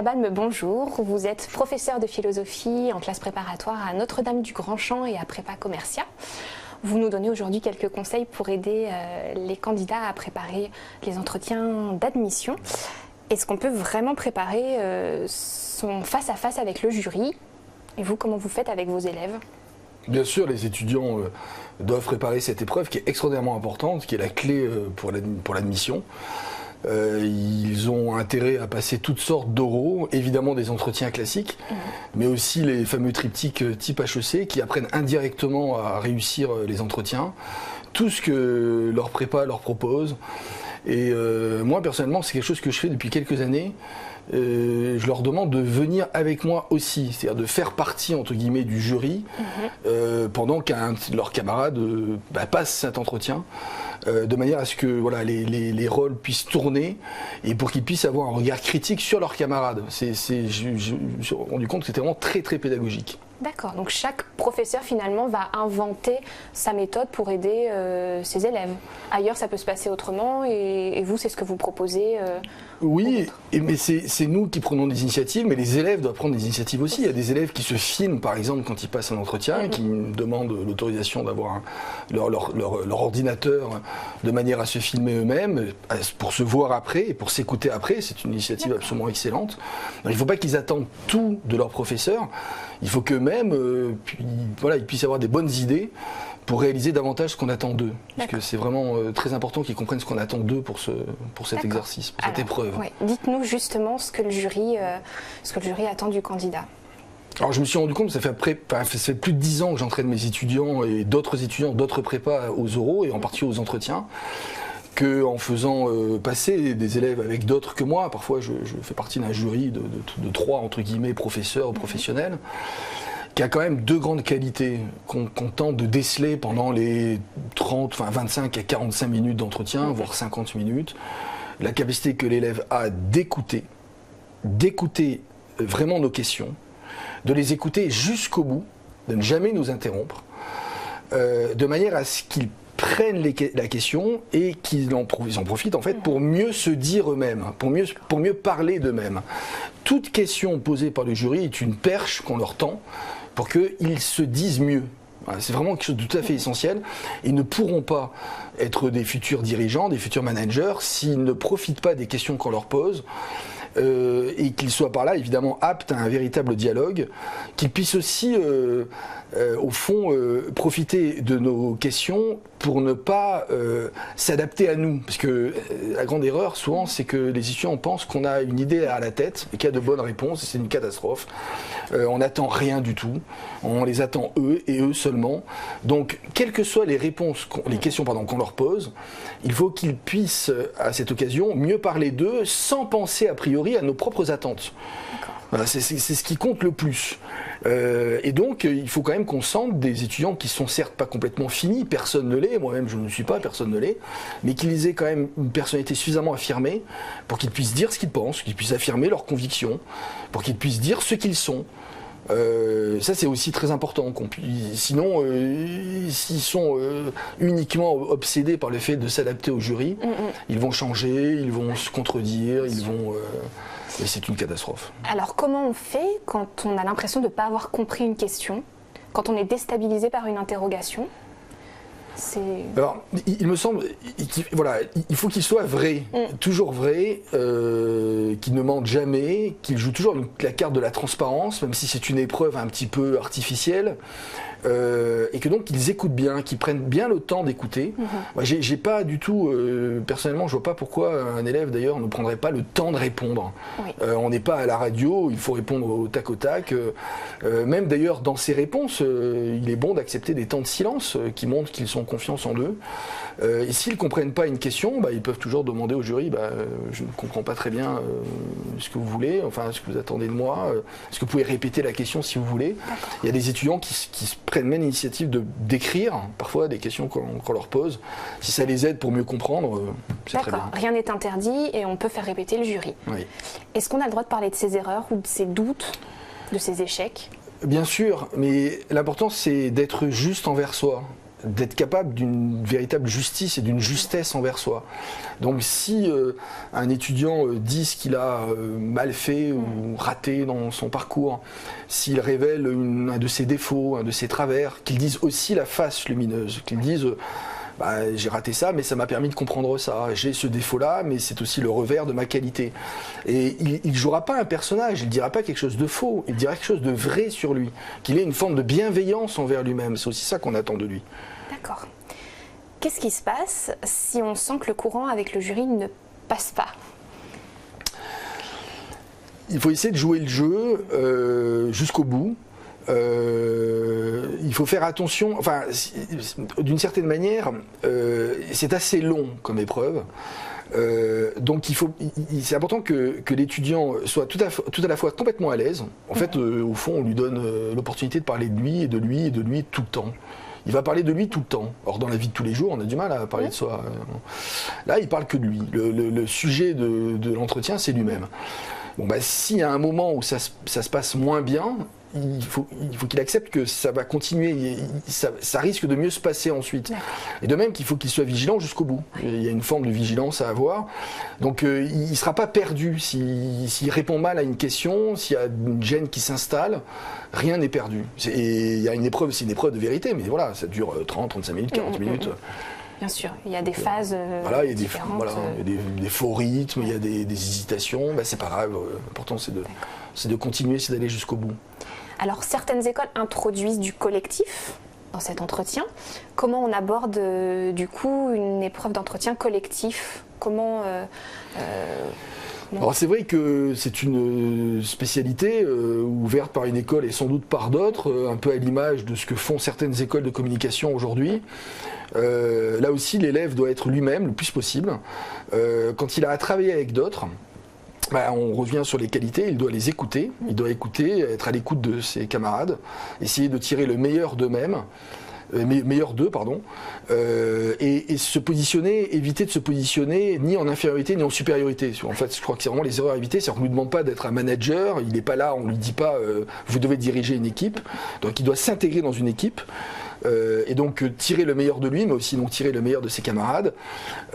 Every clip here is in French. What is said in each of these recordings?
Balme, bonjour. Vous êtes professeur de philosophie en classe préparatoire à Notre-Dame du Grand Champ et à Prépa Commercia. Vous nous donnez aujourd'hui quelques conseils pour aider les candidats à préparer les entretiens d'admission. Est-ce qu'on peut vraiment préparer son face-à-face avec le jury? Et vous, comment vous faites avec vos élèves? Bien sûr, les étudiants doivent préparer cette épreuve qui est extraordinairement importante, qui est la clé pour l'admission. Ils ont intérêt à passer toutes sortes d'oraux, évidemment des entretiens classiques, mais aussi les fameux triptyques type HEC qui apprennent indirectement à réussir les entretiens, tout ce que leur prépa leur propose. Et moi personnellement, c'est quelque chose que je fais depuis quelques années. Je leur demande de venir avec moi aussi, c'est-à-dire de faire partie entre guillemets du jury pendant qu'un de leurs camarades passe cet entretien, de manière à ce que voilà, les rôles puissent tourner et pour qu'ils puissent avoir un regard critique sur leurs camarades. Je me suis rendu compte que c'était vraiment très très pédagogique. D'accord, donc chaque professeur finalement va inventer sa méthode pour aider ses élèves. Ailleurs ça peut se passer autrement et vous c'est ce que vous proposez Oui, mais c'est nous qui prenons des initiatives, mais les élèves doivent prendre des initiatives aussi. Il y a des élèves qui se filment par exemple quand ils passent un entretien et qui me demandent l'autorisation d'avoir leur ordinateur de manière à se filmer eux-mêmes, pour se voir après et pour s'écouter après. C'est une initiative absolument excellente. Alors, il ne faut pas qu'ils attendent tout de leur professeur. Il faut qu'eux-mêmes ils puissent avoir des bonnes idées pour réaliser davantage ce qu'on attend d'eux. Parce que c'est vraiment très important qu'ils comprennent ce qu'on attend d'eux pour cet exercice, pour cette épreuve. Ouais. Dites-nous justement ce que le jury attend du candidat. Alors je me suis rendu compte, ça fait plus de 10 ans que j'entraîne mes étudiants et d'autres étudiants, d'autres prépas aux oraux et en particulier aux entretiens, qu'en faisant passer des élèves avec d'autres que moi, parfois je fais partie d'un jury de 3 entre guillemets professeurs ou professionnels, qui a quand même 2 grandes qualités qu'on tente de déceler pendant les 25 à 45 minutes d'entretien, voire 50 minutes. La capacité que l'élève a d'écouter vraiment nos questions, de les écouter jusqu'au bout, de ne jamais nous interrompre, de manière à ce qu'ils prennent la question et qu'ils en profitent en fait pour mieux se dire eux-mêmes, pour mieux parler d'eux-mêmes. Toute question posée par le jury est une perche qu'on leur tend pour qu'ils se disent mieux. Voilà, c'est vraiment quelque chose de tout à fait essentiel. Ils ne pourront pas être des futurs dirigeants, des futurs managers s'ils ne profitent pas des questions qu'on leur pose. Et qu'ils soient par là évidemment aptes à un véritable dialogue, qu'ils puissent aussi au fond profiter de nos questions pour ne pas s'adapter à nous, parce que la grande erreur souvent c'est que les étudiants pensent qu'on a une idée à la tête et qu'il y a de bonnes réponses et c'est une catastrophe. On n'attend rien du tout, on les attend eux et eux seulement. Donc quelles que soient les réponses, les questions qu'on leur pose, il faut qu'ils puissent à cette occasion mieux parler d'eux sans penser a priori à nos propres attentes. Voilà, c'est ce qui compte le plus. Et donc, il faut quand même qu'on sente des étudiants qui sont certes pas complètement finis, personne ne l'est, moi-même je ne suis pas, personne ne l'est, mais qu'ils aient quand même une personnalité suffisamment affirmée pour qu'ils puissent dire ce qu'ils pensent, qu'ils puissent affirmer leurs convictions, pour qu'ils puissent dire ce qu'ils sont. Ça c'est aussi très important. Sinon, s'ils sont uniquement obsédés par le fait de s'adapter au jury, ils vont changer, ils vont se contredire, et c'est une catastrophe. Alors comment on fait quand on a l'impression de ne pas avoir compris une question, quand on est déstabilisé par une interrogation? Alors, il me semble, il faut qu'il soit vrai, toujours vrai, qu'il ne mente jamais, qu'il joue toujours la carte de la transparence, même si c'est une épreuve un petit peu artificielle, et que donc qu'ils écoutent bien, qu'ils prennent bien le temps d'écouter. Moi, j'ai pas du tout, personnellement, je vois pas pourquoi un élève d'ailleurs ne prendrait pas le temps de répondre. On n'est pas à la radio, il faut répondre au tac au tac. Même d'ailleurs dans ces réponses, il est bon d'accepter des temps de silence qui montrent qu'ils sont confiance en eux. Et s'ils ne comprennent pas une question, ils peuvent toujours demander au jury je ne comprends pas très bien ce que vous voulez, enfin ce que vous attendez de moi, est-ce que vous pouvez répéter la question si vous voulez. Il y a des étudiants qui prennent même l'initiative d'écrire parfois des questions qu'on leur pose. Si ça les aide pour mieux comprendre, c'est très bien. D'accord, rien n'est interdit et on peut faire répéter le jury. Oui. Est-ce qu'on a le droit de parler de ses erreurs ou de ses doutes, de ses échecs? Bien sûr, mais l'important c'est d'être juste envers soi. d'être capable d'une véritable justice et d'une justesse envers soi. Donc si un étudiant dit ce qu'il a mal fait ou raté dans son parcours, s'il révèle un de ses défauts, un de ses travers, qu'il dise aussi la face lumineuse, qu'il dise j'ai raté ça, mais ça m'a permis de comprendre ça. J'ai ce défaut-là, mais c'est aussi le revers de ma qualité. Et il ne jouera pas un personnage, il ne dira pas quelque chose de faux, il dira quelque chose de vrai sur lui, qu'il ait une forme de bienveillance envers lui-même. C'est aussi ça qu'on attend de lui. D'accord. Qu'est-ce qui se passe si on sent que le courant avec le jury ne passe pas? Il faut essayer de jouer le jeu jusqu'au bout. Il faut faire attention, enfin, d'une certaine manière, c'est assez long comme épreuve. Donc c'est important que l'étudiant soit tout à la fois complètement à l'aise. En fait, au fond, on lui donne l'opportunité de parler de lui et de lui et de lui tout le temps. Il va parler de lui tout le temps. Or, dans la vie de tous les jours, on a du mal à parler de soi. Là, il parle que de lui. Le sujet de l'entretien, c'est lui-même. Bon, s'il y a un moment où ça se passe moins bien, il faut qu'il accepte que ça va continuer, ça risque de mieux se passer ensuite. Et de même qu'il faut qu'il soit vigilant jusqu'au bout. Il y a une forme de vigilance à avoir. Donc il ne sera pas perdu. S'il répond mal à une question, s'il y a une gêne qui s'installe, rien n'est perdu. Et il y a une épreuve, c'est une épreuve de vérité, mais voilà, ça dure 30, 35 minutes, 40 minutes. Bien sûr, il y a des phases voilà, il y a différentes. Il y a des faux rythmes, il y a des hésitations. C'est pas grave, l'important c'est de continuer, c'est d'aller jusqu'au bout. Alors, certaines écoles introduisent du collectif dans cet entretien. Comment on aborde du coup une épreuve d'entretien collectif? Alors c'est vrai que c'est une spécialité ouverte par une école et sans doute par d'autres, un peu à l'image de ce que font certaines écoles de communication aujourd'hui. Là aussi, l'élève doit être lui-même le plus possible. Quand il a à travailler avec d'autres, on revient sur les qualités, il doit les écouter, être à l'écoute de ses camarades, essayer de tirer le meilleur d'eux-mêmes, meilleur d'eux, pardon, et se positionner, éviter de se positionner ni en infériorité ni en supériorité. En fait, je crois que c'est vraiment les erreurs à éviter, c'est qu'on ne lui demande pas d'être un manager, il n'est pas là, on ne lui dit pas vous devez diriger une équipe, donc il doit s'intégrer dans une équipe. Et donc tirer le meilleur de lui, mais aussi donc tirer le meilleur de ses camarades,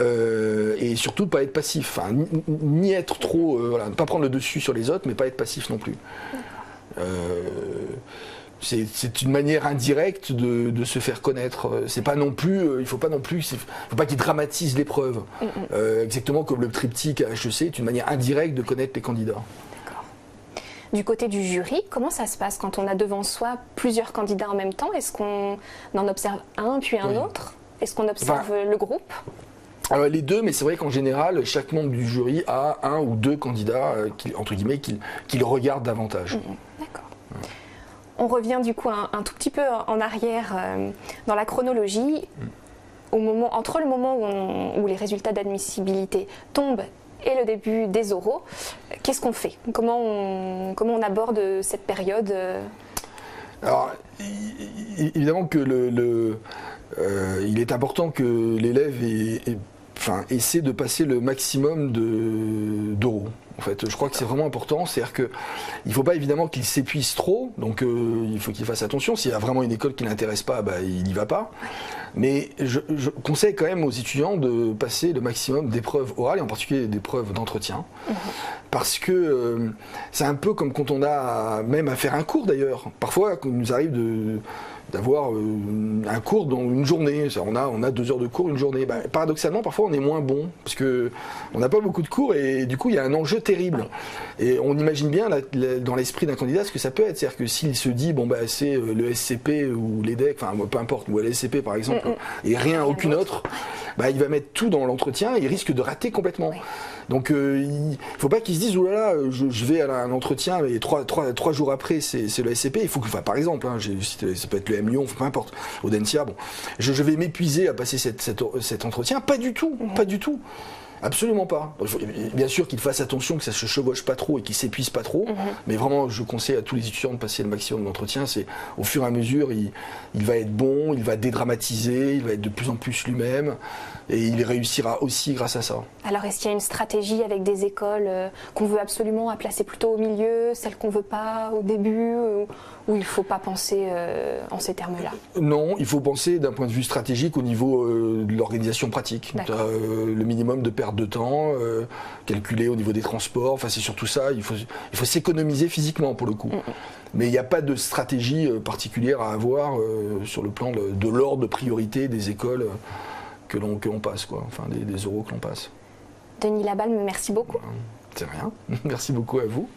et surtout pas être passif, ni être trop, ne pas prendre le dessus sur les autres, mais pas être passif non plus. C'est une manière indirecte de se faire connaître. C'est pas non plus, il faut pas qu'il dramatise l'épreuve. Exactement comme le triptyque à HEC est une manière indirecte de connaître les candidats. Du côté du jury, comment ça se passe quand on a devant soi plusieurs candidats en même temps? Est-ce qu'on en observe un puis un autre? Est-ce qu'on observe le groupe? Alors les deux, mais c'est vrai qu'en général, chaque membre du jury a un ou deux candidats, entre guillemets, qu'il regarde davantage. D'accord. On revient du coup un tout petit peu en arrière dans la chronologie, entre le moment où les résultats d'admissibilité tombent et le début des oraux. Qu'est-ce qu'on fait? Comment on aborde cette période? Alors, évidemment que il est important que l'élève essaie de passer le maximum d'oraux. En fait, je crois que c'est vraiment important, c'est-à-dire qu'il ne faut pas évidemment qu'il s'épuise trop, donc il faut qu'il fasse attention. S'il y a vraiment une école qui ne l'intéresse pas, il n'y va pas. Mais je conseille quand même aux étudiants de passer le maximum d'épreuves orales, et en particulier d'épreuves d'entretien, parce que c'est un peu comme quand on a même à faire un cours d'ailleurs. Parfois, il nous arrive d'avoir un cours dans une journée. On a 2 heures de cours une journée. Paradoxalement, parfois on est moins bon parce qu'on n'a pas beaucoup de cours et du coup il y a un enjeu terrible. Et on imagine bien dans l'esprit d'un candidat ce que ça peut être. C'est-à-dire que s'il se dit c'est le SCP ou l'EDEC, peu importe, ou l'SCP par exemple, et aucune autre, il va mettre tout dans l'entretien et il risque de rater complètement. Donc il ne faut pas qu'ils se disent je vais à un entretien et 3 jours après c'est le SCP. Il faut que, par exemple, ça peut être le M Lyon, peu importe, Audencia, je vais m'épuiser à passer cet entretien. Pas du tout, pas du tout. Absolument pas. Bien sûr qu'il fasse attention, que ça se chevauche pas trop et qu'il s'épuise pas trop. Mais vraiment, je conseille à tous les étudiants de passer le maximum d'entretien. C'est au fur et à mesure, il va être bon, il va dédramatiser, il va être de plus en plus lui-même et il réussira aussi grâce à ça. Alors, est-ce qu'il y a une stratégie avec des écoles qu'on veut absolument placer plutôt au milieu, celles qu'on veut pas au début, ou il ne faut pas penser en ces termes-là? Non, il faut penser d'un point de vue stratégique au niveau de l'organisation pratique. Le minimum de perte de temps, calculé au niveau des transports, enfin c'est surtout ça, il faut s'économiser physiquement pour le coup. Mais il n'y a pas de stratégie particulière à avoir sur le plan de l'ordre de priorité des écoles que l'on passe, quoi. Enfin des euros que l'on passe. Denis Labalme, merci beaucoup. C'est rien, merci beaucoup à vous.